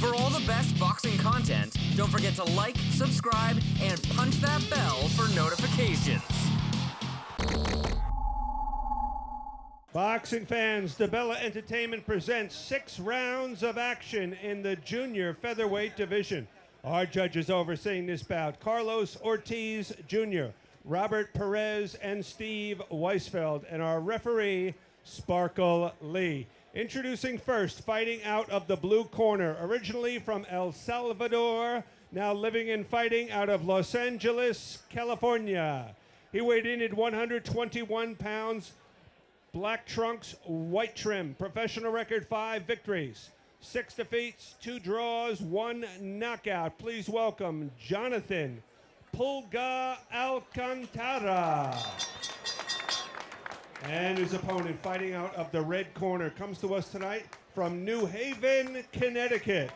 For all the best boxing content, don't forget to like, subscribe, and punch that bell for notifications. Boxing fans, DiBella Entertainment presents 6 rounds of action in the junior featherweight division. Our judges overseeing this bout: Carlos Ortiz Jr., Robert Perez, and Steve Weisfeld, and our referee, Sparkle Lee. Introducing first, fighting out of the blue corner, originally from El Salvador, now living and fighting out of Los Angeles, California. He weighed in at 121 pounds, black trunks, white trim, professional record 5 victories, 6 defeats, 2 draws, 1 knockout. Please welcome Jonathan Alcantara. And his opponent, fighting out of the red corner, comes to us tonight from New Haven, Connecticut.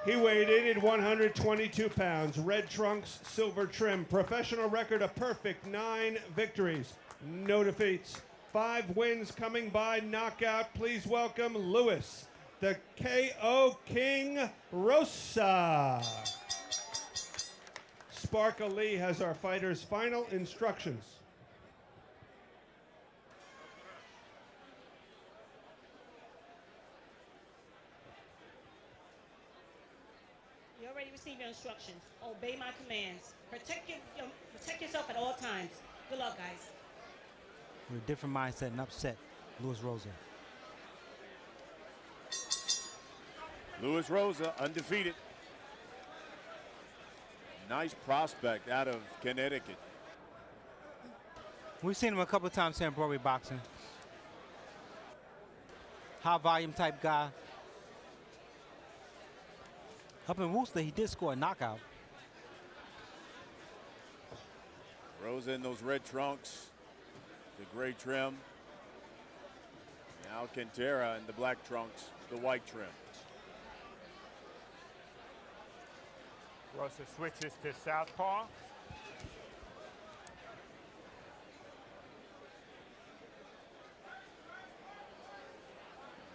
He weighed in at 122 pounds, red trunks, silver trim, professional record a perfect 9 victories, no defeats, 5 wins coming by knockout. Please welcome Lewis, the KO King Rosa. Sparkle Lee has our fighters' final instructions. You already received your instructions. Obey my commands. Protect yourself at all times. Good luck, guys. With a different mindset and upset, Luis Rosa. Luis Rosa, undefeated. Nice prospect out of Connecticut. We've seen him a couple of times here in Broadway boxing. High volume type guy. Up in Worcester, he did score a knockout. Rosa in those red trunks, the gray trim. Alcantara in the black trunks, the white trim. Rosa switches to southpaw.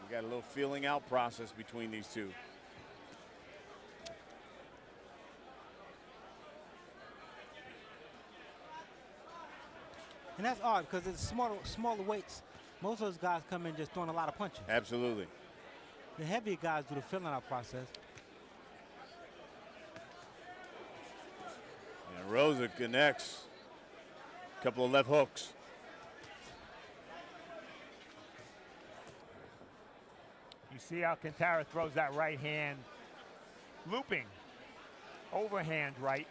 We got a little feeling out process between these two. And that's odd because it's smaller weights. Most of those guys come in just throwing a lot of punches. Absolutely. The heavier guys do the filling out process. And Rosa connects. A couple of left hooks. You see Alcantara throws that right hand, looping, overhand right.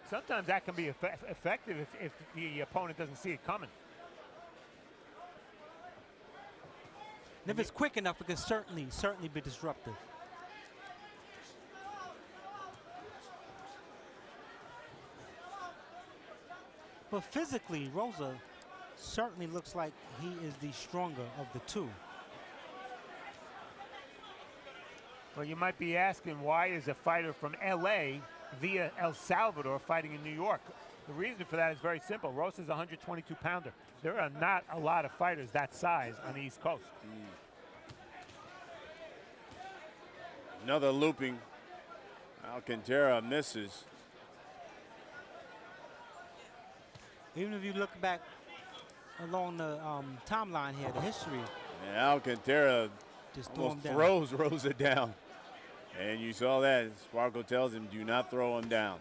Sometimes that can be effective if the opponent doesn't see it coming. And if it's quick enough, it can certainly be disruptive. But physically, Rosa certainly looks like he is the stronger of the two. Well, you might be asking, why is a fighter from LA via El Salvador fighting in New York? The reason for that is very simple. Rosa's a 122-pounder. There are not a lot of fighters that size on the East Coast. Another looping. Alcantara misses. Even if you look back along the timeline here, the history. And Alcantara just almost throws Rosa down. And you saw that. Sparkle tells him, do not throw him down.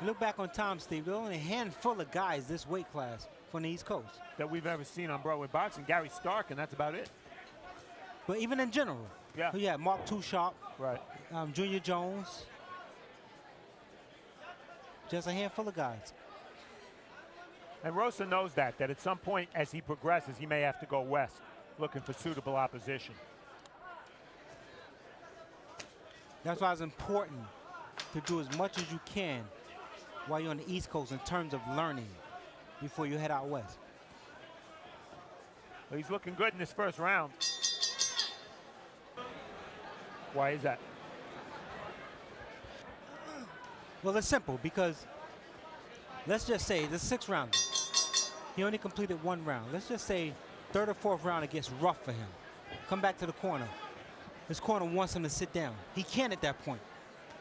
Look back on time, Steve. There are only a handful of guys this weight class from the East Coast that we've ever seen on Broadway boxing. Gary Stark, and that's about it. But even in general. Yeah. Mark Too Sharp. Right. Junior Jones. Just a handful of guys. And Rosa knows that at some point as he progresses, he may have to go west, looking for suitable opposition. That's why it's important to do as much as you can while you're on the East Coast in terms of learning before you head out west. Well, he's looking good in this first round. Why is that? Well, it's simple because let's just say the 6th round. He only completed 1 round. Let's just say third or fourth round, it gets rough for him. Come back to the corner. His corner wants him to sit down. He can't at that point,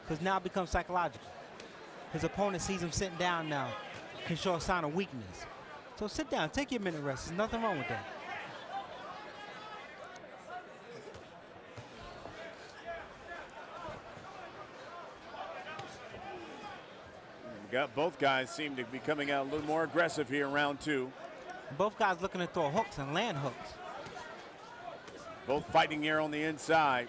because now it becomes psychological. His opponent sees him sitting down now, can show a sign of weakness. So sit down, take your minute rest. There's nothing wrong with that. Got both guys seem to be coming out a little more aggressive here in round 2. Both guys looking to throw hooks and land hooks. Both fighting here on the inside.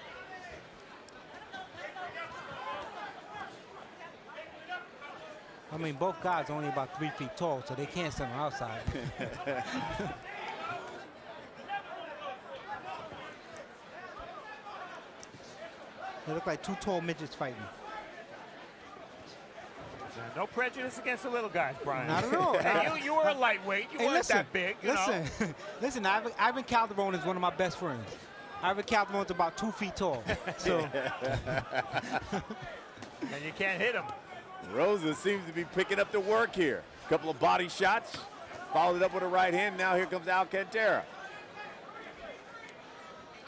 I mean, both guys are only about 3 feet tall, so they can't stand on outside. They look like 2 tall midgets fighting. No prejudice against the little guys, Brian. Not at all. And you were a lightweight. You weren't that big. You know. Listen, Ivan Calderon is one of my best friends. Ivan Calderon's about 2 feet tall. So. And you can't hit him. Rosa seems to be picking up the work here. A couple of body shots, followed up with a right hand. Now here comes Alcantara.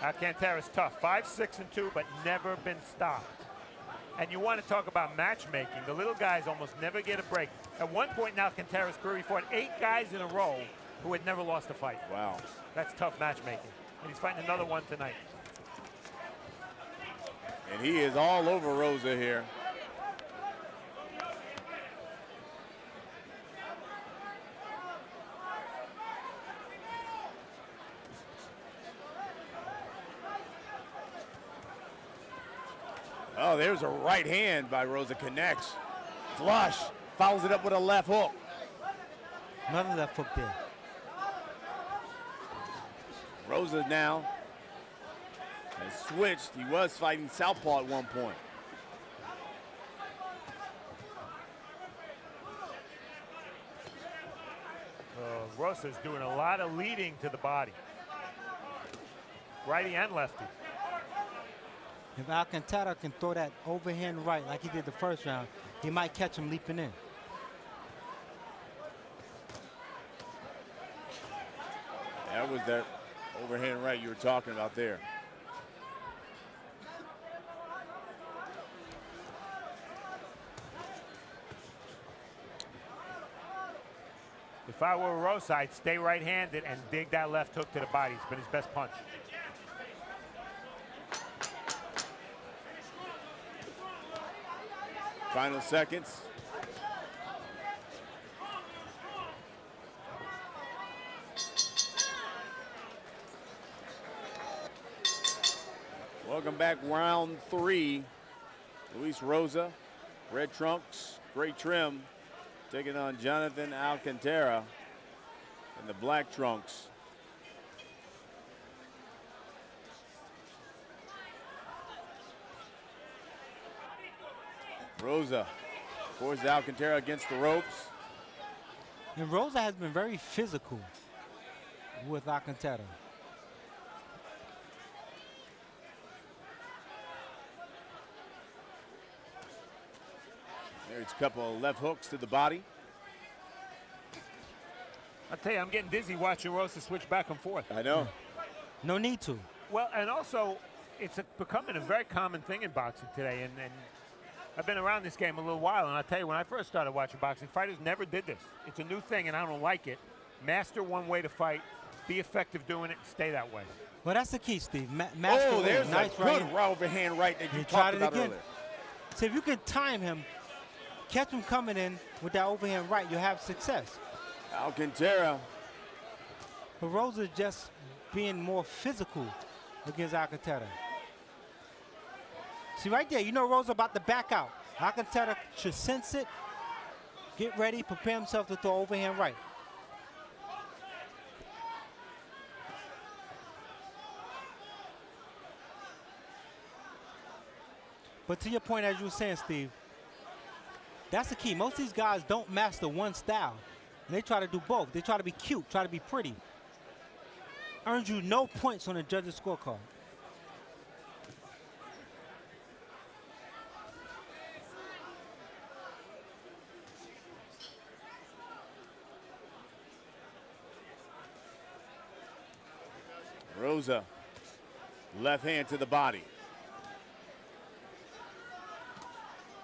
Alcantara's tough. 5'6" 2", but never been stopped. And you want to talk about matchmaking. The little guys almost never get a break. At one point in Alcantara's career, he fought 8 guys in a row who had never lost a fight. Wow. That's tough matchmaking. And he's fighting another one tonight. And he is all over Rosa here. Oh, there's a right hand by Rosa, connects. Flush, follows it up with a left hook. Another left hook there. Rosa now has switched. He was fighting southpaw at one point. Rosa's doing a lot of leading to the body. Righty and lefty. If Alcantara can throw that overhand right like he did the first round, he might catch him leaping in. That was that overhand right you were talking about there. If I were Rosa, I'd stay right-handed and dig that left hook to the body. It's been his best punch. Final seconds. Welcome back, round 3. Luis Rosa, red trunks, gray trim, taking on Jonathan Alcantara in the black trunks. Rosa forces Alcantara against the ropes. And Rosa has been very physical with Alcantara. There's a couple of left hooks to the body. I'll tell you, I'm getting dizzy watching Rosa switch back and forth. I know. No need to. Well, and also, it's becoming a very common thing in boxing today. And I've been around this game a little while, and I'll tell you, when I first started watching boxing, fighters never did this. It's a new thing, and I don't like it. Master one way to fight, be effective doing it, and stay that way. Well, that's the key, Steve. Oh, there's nice a good overhand right that you talked about earlier. So if you can time him, catch him coming in with that overhand right, you have success. Alcantara. But Rosa is just being more physical against Alcantara. See right there, you know Rosa about to back out. Alcantara should sense it, get ready, prepare himself to throw overhand right. But to your point, as you were saying, Steve, that's the key. Most of these guys don't master one style. And they try to do both. They try to be cute, try to be pretty. Earns you no points on the judges' scorecard. Rosa, left hand to the body.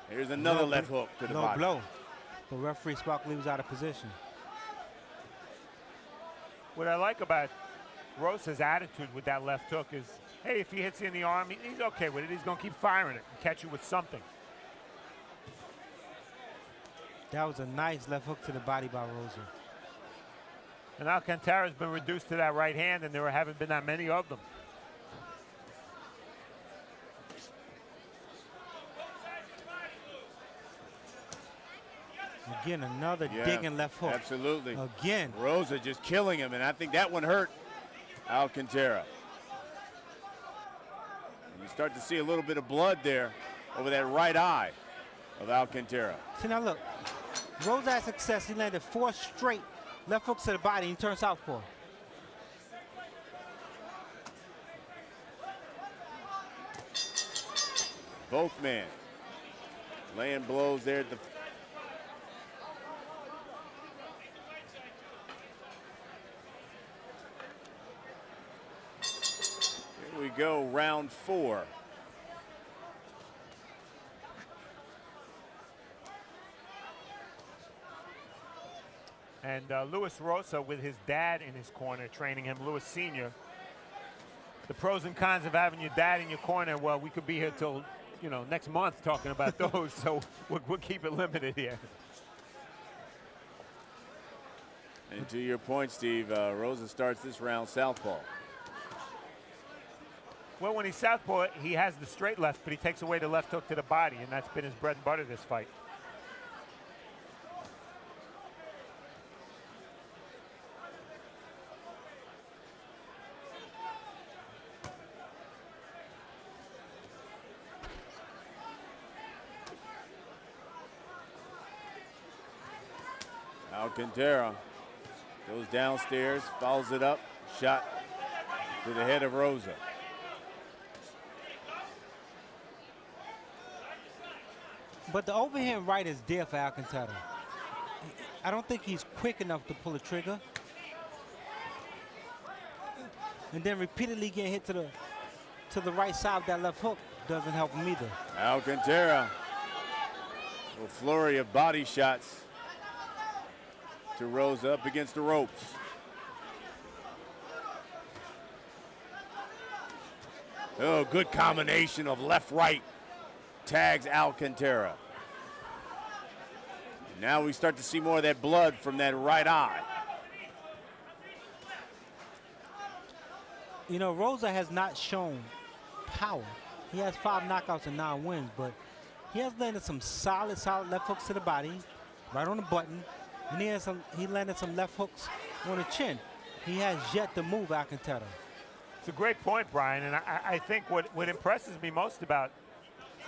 Here's another left hook to the body. Blow. But referee Sparkly was out of position. What I like about Rosa's attitude with that left hook is, hey, if he hits you in the arm, he's okay with it. He's going to keep firing it and catch you with something. That was a nice left hook to the body by Rosa. And Alcantara's been reduced to that right hand, and there haven't been that many of them. Again, another digging left hook. Absolutely. Again. Rosa just killing him, and I think that one hurt Alcantara. And you start to see a little bit of blood there over that right eye of Alcantara. See, now look. Rosa had success. He landed 4 straight left hooks to the body, and he turned southpaw. Both men laying blows there at the. Here we go, round 4. And Luis Rosa with his dad in his corner, training him, Luis Sr. The pros and cons of having your dad in your corner, well, we could be here till, you know, next month talking about those, so we'll keep it limited here. And to your point, Steve, Rosa starts this round southpaw. Well, when he's southpaw, he has the straight left, but he takes away the left hook to the body, and that's been his bread and butter this fight. Alcantara goes downstairs, follows it up, shot to the head of Rosa. But the overhand right is there for Alcantara. I don't think he's quick enough to pull the trigger. And then repeatedly getting hit to the right side of that left hook doesn't help him either. Alcantara, a flurry of body shots to Rosa up against the ropes. Oh, good combination of left-right tags Alcantara. Now we start to see more of that blood from that right eye. You know, Rosa has not shown power. He has 5 knockouts and 9 wins, but he has landed some solid left hooks to the body, right on the button, and he landed some left hooks on the chin. He has yet to move Alcantara. It's a great point, Brian, and I think what impresses me most about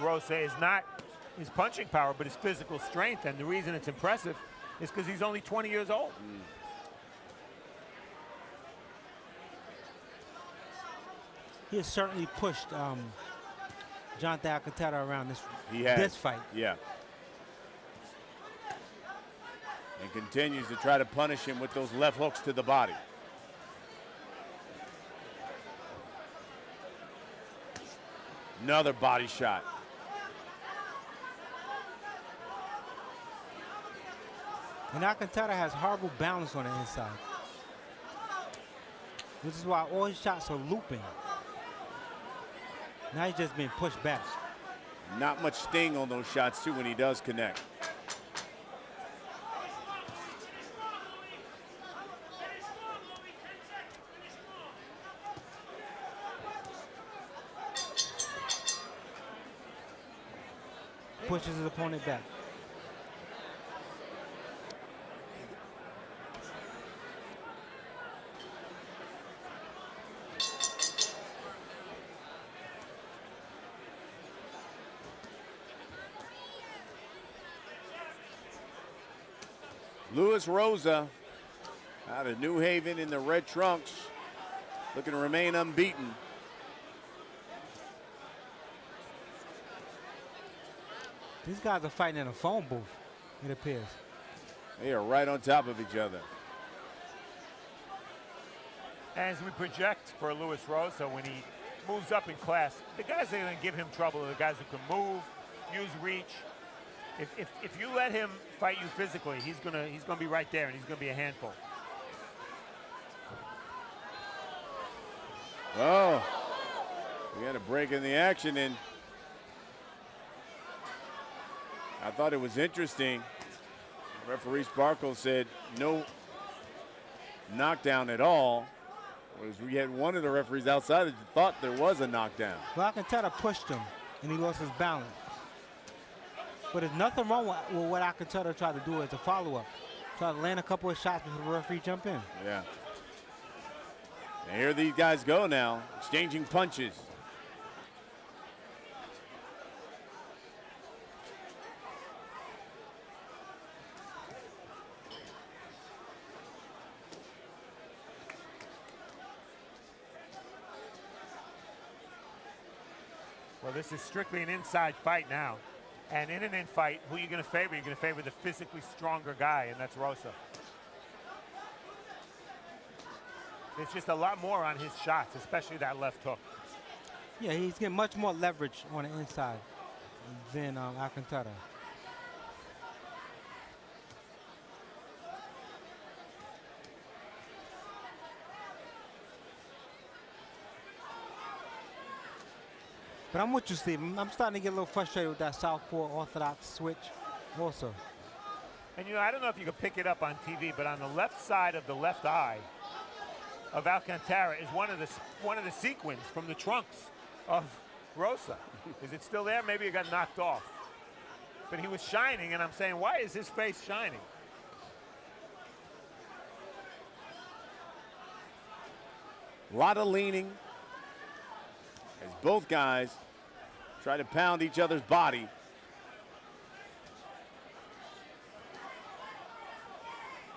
Rosa is not his punching power, but his physical strength, and the reason it's impressive is because he's only 20 years old. He has certainly pushed Jonathan Alcantara around this fight. Yeah. And continues to try to punish him with those left hooks to the body. Another body shot. And Alcantara has horrible balance on the inside, which is why all his shots are looping. Now he's just being pushed back. Not much sting on those shots, too, when he does connect. Pushes his opponent back. Luis Rosa out of New Haven in the red trunks, looking to remain unbeaten. These guys are fighting in a phone booth, it appears. They are right on top of each other. As we project for Luis Rosa, when he moves up in class, the guys that are going to give him trouble are the guys who can move, use reach. If you let him fight you physically, he's gonna be right there, and he's gonna be a handful. Oh, we had a break in the action, and I thought it was interesting. Referee Sparkle said no knockdown at all. Whereas we had one of the referees outside that thought there was a knockdown. Well, Alcantara pushed him, and he lost his balance. But there's nothing wrong with what Alcantara tried to do as a follow-up. Try to land a couple of shots before the referee jump in. Yeah. And here these guys go now, exchanging punches. Well, this is strictly an inside fight now. And in an in fight, who are you going to favor? You're going to favor the physically stronger guy, and that's Rosa. There's just a lot more on his shots, especially that left hook. Yeah, he's getting much more leverage on the inside than Alcantara. But I'm with you, Steve. I'm starting to get a little frustrated with that southpaw orthodox switch also. And I don't know if you can pick it up on TV, but on the left side of the left eye of Alcantara is one of the sequins from the trunks of Rosa. Is it still there? Maybe it got knocked off. But he was shining, and I'm saying, why is his face shining? A lot of leaning as both guys try to pound each other's body.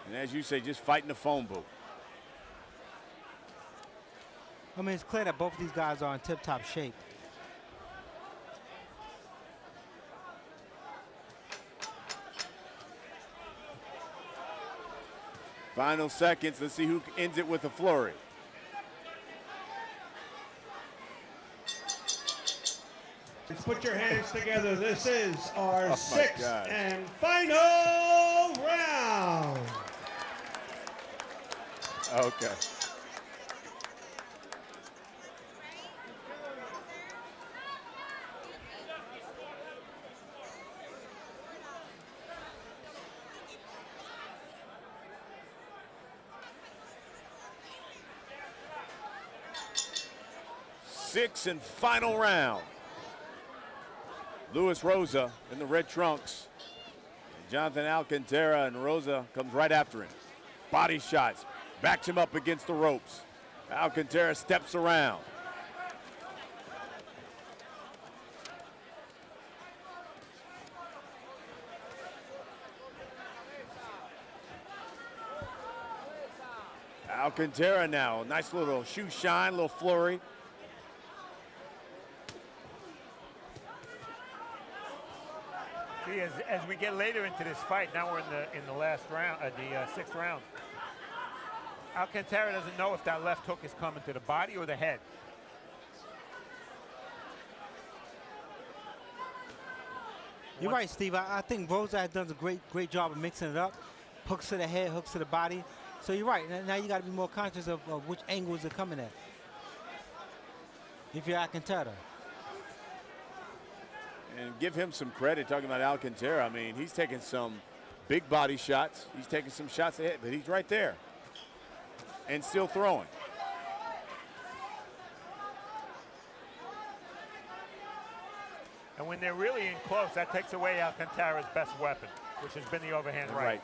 And as you say, just fighting the phone booth. I mean, it's clear that both of these guys are in tip-top shape. Final seconds. Let's see who ends it with a flurry. Let's put your hands together. This is our my sixth God. and final round. Okay. Sixth and final round. Luis Rosa in the red trunks. Jonathan Alcantara, and Rosa comes right after him. Body shots, backs him up against the ropes. Alcantara steps around. Alcantara now, nice little shoe shine, little flurry. See, as we get later into this fight, now we're in the last round, the sixth round. Alcantara doesn't know if that left hook is coming to the body or the head. You're right, Steve. I think Rosa has done a great job of mixing it up. Hooks to the head, hooks to the body. So you're right. Now you got to be more conscious of which angles they're coming at. If you're Alcantara. And give him some credit, talking about Alcantara. I mean, he's taking some big body shots. He's taking some shots ahead, but he's right there and still throwing. And when they're really in close, that takes away Alcantara's best weapon, which has been the overhand right.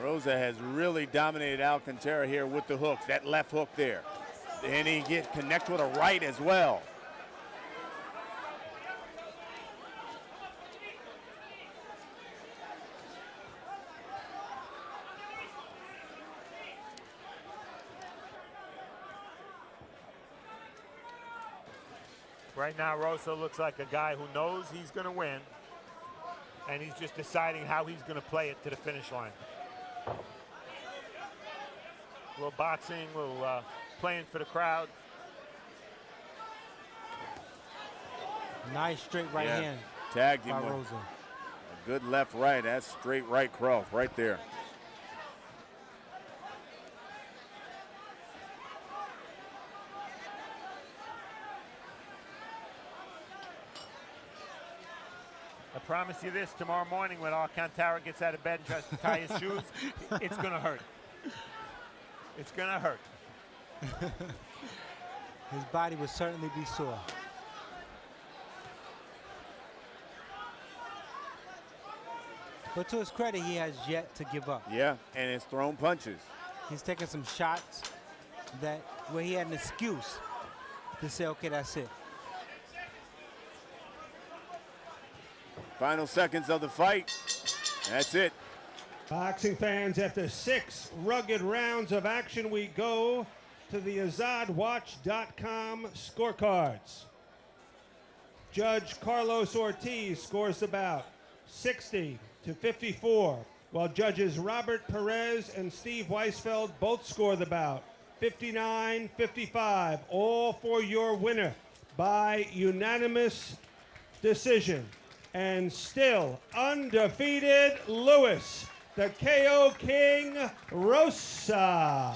Rosa has really dominated Alcantara here with the hooks, that left hook there. And he connects with a right as well. Right now, Rosa looks like a guy who knows he's going to win, and he's just deciding how he's going to play it to the finish line. A little boxing, a little playing for the crowd. Nice straight right hand Tagged by him with Rosa. a good left right. That's straight right cross right there. I promise you this, tomorrow morning when Alcantara gets out of bed and tries to tie his shoes, it's going to hurt. It's going to hurt. His body would certainly be sore. But to his credit, he has yet to give up. Yeah, and it's thrown punches. He's taken some shots where he had an excuse to say, okay, that's it. Final seconds of the fight. That's it. Boxing fans, after 6 rugged rounds of action, we go to the AzadWatch.com scorecards. Judge Carlos Ortiz scores the bout 60-54, while judges Robert Perez and Steve Weisfeld both score the bout 59-55, all for your winner by unanimous decision. And still undefeated, Lewis, the KO King, Rosa.